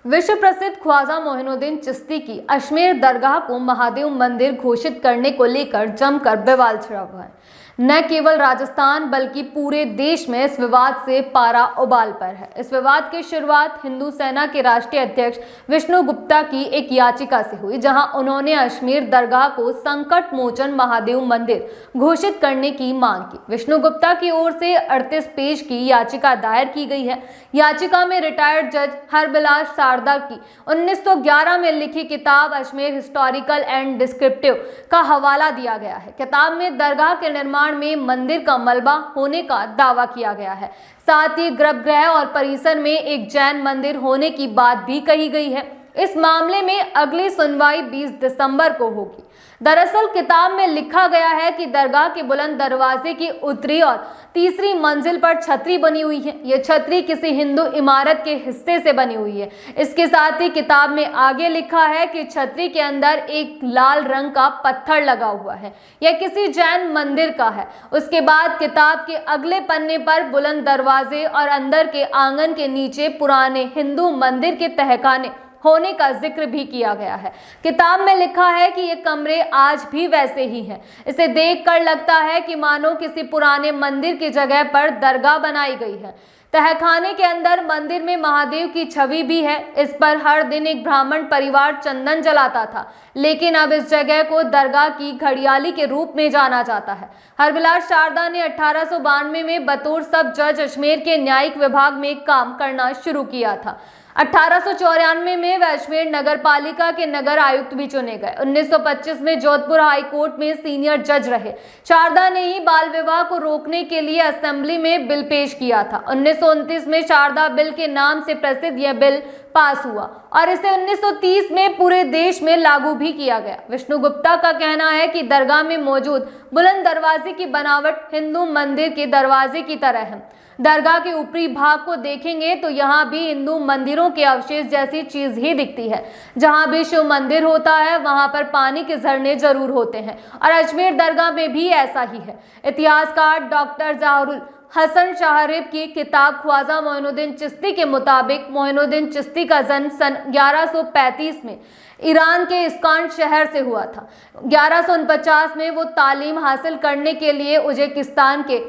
विश्व प्रसिद्ध ख्वाजा मोइनुद्दीन चिश्ती की अजमेर दरगाह को महादेव मंदिर घोषित करने को लेकर जमकर विवाद छिड़ा हुआ है। न केवल राजस्थान बल्कि पूरे देश में इस विवाद से पारा उबाल पर है। इस विवाद की शुरुआत हिंदू सेना के राष्ट्रीय अध्यक्ष विष्णु गुप्ता की एक याचिका से हुई, जहां उन्होंने अजमेर दरगाह को संकट मोचन महादेव मंदिर घोषित करने की मांग की। विष्णु गुप्ता की ओर से 38 पेज की याचिका दायर की गई है। याचिका में रिटायर्ड जज हरबिलास शारदा की 1911 में लिखी किताब अजमेर हिस्टोरिकल एंड डिस्क्रिप्टिव का हवाला दिया गया है। किताब में दरगाह के निर्माण में मंदिर का मलबा होने का दावा किया गया है। साथ ही गर्भगृह और परिसर में एक जैन मंदिर होने की बात भी कही गई है। इस मामले में अगली सुनवाई 20 दिसंबर को होगी। दरअसल किताब में लिखा गया है कि दरगाह के बुलंद दरवाजे की उत्तरी और तीसरी मंजिल पर छतरी बनी हुई है। यह छतरी किसी हिंदू इमारत के हिस्से से बनी हुई है। इसके साथ ही किताब में आगे लिखा है कि छतरी के अंदर एक लाल रंग का पत्थर लगा हुआ है। यह किसी जैन मंदिर का है। उसके बाद किताब के अगले पन्ने पर बुलंद दरवाजे और अंदर के आंगन के नीचे पुराने हिंदू मंदिर के तहखाने होने का जिक्र भी किया गया है। किताब में लिखा है कि ये कमरे आज भी वैसे ही हैं। इसे देखकर लगता है कि मानो किसी पुराने मंदिर की जगह पर दरगाह बनाई गई है। तहखाने के अंदर मंदिर में महादेव की छवि भी है। इस पर हर दिन एक ब्राह्मण परिवार चंदन जलाता था, लेकिन अब इस जगह को दरगाह की घड़ियाली के रूप में जाना जाता है। हरबिलास शारदा ने 1892 में बतौर सब जज अजमेर के न्यायिक विभाग में काम करना शुरू किया था। 1894 में वह अजमेर नगर पालिका के नगर आयुक्त भी चुने गए। 1925 में जोधपुर हाई कोर्ट में सीनियर जज रहे। शारदा ने ही बाल विवाह को रोकने के लिए असेंबली में बिल पेश किया था। 1929 में शारदा बिल के नाम से प्रसिद्ध यह बिल पास हुआ और इसे 1930 में पूरे देश में लागू भी किया गया। विष्णु गुप्ता का कहना है कि दरगाह में मौजूद बुलंद दरवाजे की बनावट हिंदू मंदिर के दरवाजे की तरह है। दरगाह के ऊपरी भाग को देखेंगे तो यहाँ भी हिंदू मंदिरों के अवशेष जैसी चीज ही दिखती है। जहाँ भी शिव मंदिर होता है वहां पर पानी के झरने जरूर होते हैं और अजमेर दरगाह में भी ऐसा ही है। इतिहासकार डॉक्टर जहुरुल हसन शाहरिब की किताब ख्वाजा मोइनुद्दीन चिश्ती के मुताबिक मोइनुद्दीन चिश्ती का जन्म सन 1135 में ईरान के इस्कान शहर से हुआ था। 1149 में वो तालीम हासिल करने के लिए उज्बेकिस्तान के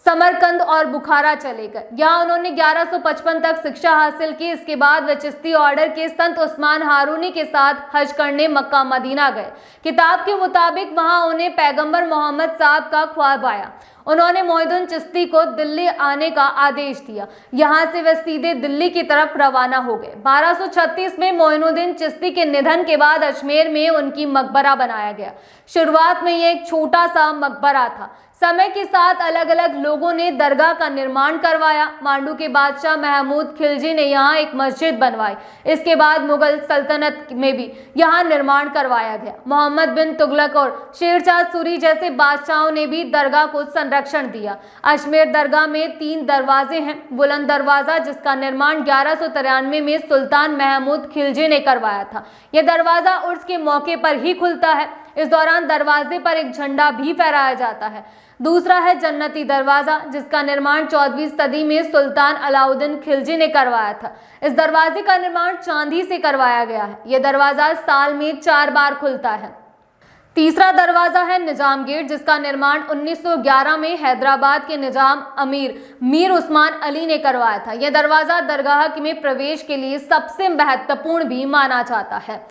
समरकंद और बुखारा चले गए। यहाँ उन्होंने 1155 तक शिक्षा हासिल की। इसके बाद वे चिश्ती ऑर्डर के संत उस्मान हारूनी के साथ हज करने मक्का मदीना गए। किताब के मुताबिक वहां उन्हें पैगंबर मोहम्मद साहब का ख्वाब आया। उन्होंने मोइनुद्दीन चिश्ती को दिल्ली आने का आदेश दिया। यहाँ से वे सीधे दिल्ली की तरफ रवाना हो गए। 1236 में मोइनुद्दीन चिश्ती के निधन के बाद अजमेर में उनकी मकबरा बनाया गया। शुरुआत में ये एक छोटा सा मकबरा था। समय के साथ अलग अलग लोगों ने दरगाह का निर्माण करवाया। मांडू के बादशाह महमूद खिलजी ने यहाँ एक मस्जिद बनवाई। इसके बाद मुगल सल्तनत में भी यहाँ निर्माण करवाया गया। मोहम्मद बिन तुगलक और शेरशाह सूरी जैसे बादशाहों ने भी दरगाह को संरक्षण दिया। अजमेर दरगाह में 3 दरवाजे हैं। बुलंद दरवाजा, जिसका निर्माण 1193 में सुल्तान महमूद खिलजी ने करवाया था। यह दरवाजा उर्स के मौके पर ही खुलता है। इस दौरान दरवाजे पर एक झंडा भी फहराया जाता है। दूसरा है जन्नती दरवाजा, जिसका निर्माण 14वीं सदी में सुल्तान अलाउद्दीन खिलजी ने करवाया था। इस दरवाजे का निर्माण चांदी से करवाया गया है। यह दरवाजा साल में 4 बार खुलता है। तीसरा दरवाजा है निजाम गेट, जिसका निर्माण 1911 में हैदराबाद के निजाम अमीर मीर उस्मान अली ने करवाया था। यह दरवाजा दरगाह में प्रवेश के लिए सबसे महत्वपूर्ण भी माना जाता है।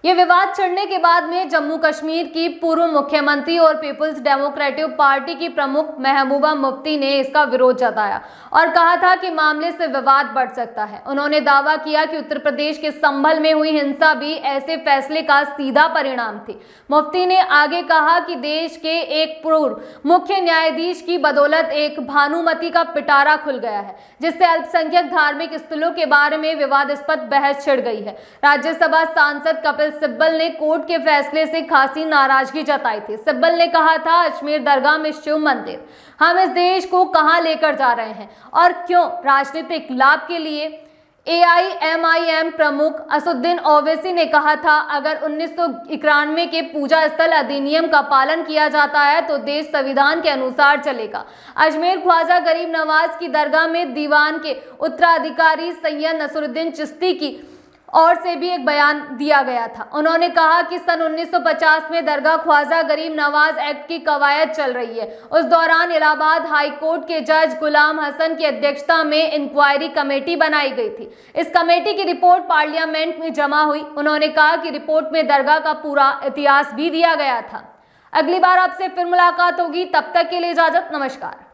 ये विवाद छिड़ने के बाद में जम्मू कश्मीर की पूर्व मुख्यमंत्री और पीपल्स डेमोक्रेटिक पार्टी की प्रमुख महबूबा मुफ्ती ने इसका विरोध जताया और कहा था कि मामले से विवाद बढ़ सकता है। उन्होंने दावा किया कि उत्तर प्रदेश के संभल में हुई हिंसा भी ऐसे फैसले का सीधा परिणाम थी। मुफ्ती ने आगे कहा कि देश के एक पूर्व मुख्य न्यायाधीश की बदौलत एक भानुमति का पिटारा खुल गया है, जिससे अल्पसंख्यक धार्मिक स्थलों के बारे में विवादास्पद बहस छिड़ गई है। राज्यसभा सांसद कपिल सिब्बल ने कोर्ट के फैसले से खासी नाराजगी जताई थी। सिब्बल ने कहा था, अजमेर दरगाह में शिव मंदिर हम इस देश को कहां लेकर जा रहे हैं और क्यों? राजनीतिक लाभ के लिए। AIMIM प्रमुख असुद्दीन ओवैसी ने कहा था, अगर 1991 के पूजा स्थल अधिनियम का पालन किया जाता है तो देश संविधान के अनुसार चलेगा। अजमेर ख्वाजा गरीब नवाज की दरगाह में दीवान के उत्तराधिकारी सैयद नसरुद्दीन चिश्ती की और से भी एक बयान दिया गया था। उन्होंने कहा कि सन 1950 में दरगाह ख्वाजा गरीब नवाज एक्ट की कवायद चल रही है। उस दौरान इलाहाबाद हाई कोर्ट के जज गुलाम हसन की अध्यक्षता में इंक्वायरी कमेटी बनाई गई थी। इस कमेटी की रिपोर्ट पार्लियामेंट में जमा हुई। उन्होंने कहा कि रिपोर्ट में दरगाह का पूरा इतिहास भी दिया गया था। अगली बार आपसे फिर मुलाकात होगी, तब तक के लिए इजाजत, नमस्कार।